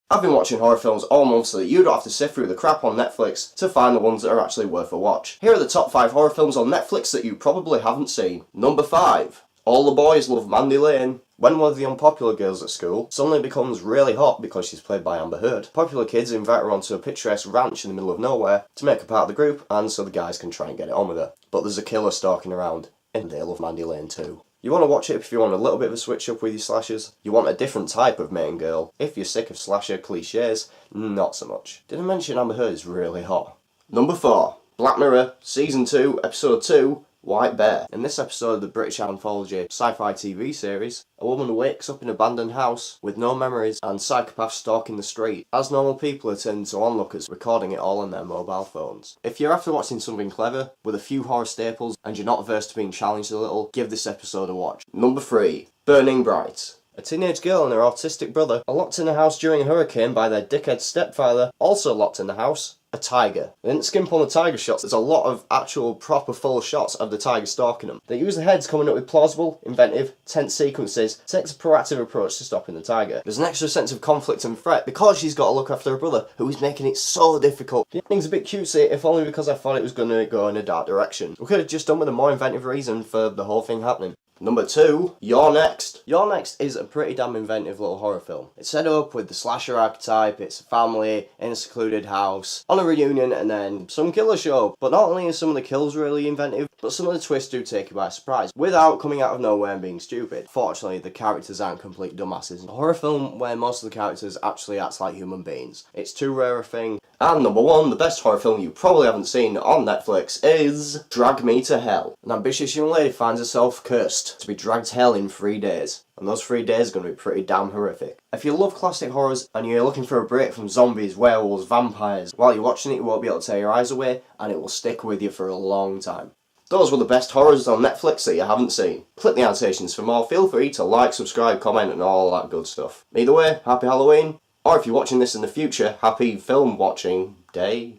I've been watching horror films all month so that you don't have to sift through the crap on Netflix to find the ones that are actually worth a watch. Here are the top 5 horror films on Netflix that you probably haven't seen. Number 5. All the Boys Love Mandy Lane. When one of the unpopular girls at school suddenly becomes really hot because she's played by Amber Heard, popular kids invite her onto a picturesque ranch in the middle of nowhere to make her part of the group and so the guys can try and get it on with her. But there's a killer stalking around, and they love Mandy Lane too. You want to watch it if you want a little bit of a switch up with your slashers. You want a different type of main girl. If you're sick of slasher cliches, not so much. Did I mention Amber Heard is really hot? Number 4. Black Mirror, Season 2, Episode 2, White Bear. In this episode of the British anthology sci-fi TV series, a woman wakes up in an abandoned house with no memories and psychopaths stalking the street. As normal people are turned into onlookers, recording it all on their mobile phones. If you're after watching something clever, with a few horror staples, and you're not averse to being challenged a little, give this episode a watch. Number 3. Burning Bright. A teenage girl and her autistic brother are locked in a house during a hurricane by their dickhead stepfather, also locked in the house. A tiger. They didn't skimp on the tiger shots, there's a lot of actual proper full shots of the tiger stalking them. They use the heads coming up with plausible, inventive, tense sequences, takes a proactive approach to stopping the tiger. There's an extra sense of conflict and threat because she's got to look after her brother, who is making it so difficult. The ending's a bit cutesy, if only because I thought it was going to go in a dark direction. We could have just done with a more inventive reason for the whole thing happening. Number 2, You're Next. You're Next is a pretty damn inventive little horror film. It's set up with the slasher archetype, it's a family in a secluded house, on a reunion and then some killer show. But not only are some of the kills really inventive, but some of the twists do take you by surprise, without coming out of nowhere and being stupid. Fortunately, the characters aren't complete dumbasses. A horror film where most of the characters actually act like human beings. It's too rare a thing. And number 1, the best horror film you probably haven't seen on Netflix is Drag Me to Hell. An ambitious young lady finds herself cursed to be dragged to hell in 3 days. And those 3 days are going to be pretty damn horrific. If you love classic horrors and you're looking for a break from zombies, werewolves, vampires, while you're watching it you won't be able to tear your eyes away and it will stick with you for a long time. Those were the best horrors on Netflix that you haven't seen. Click the annotations for more. Feel free to like, subscribe, comment and all that good stuff. Either way, happy Halloween. Or if you're watching this in the future, happy film watching day.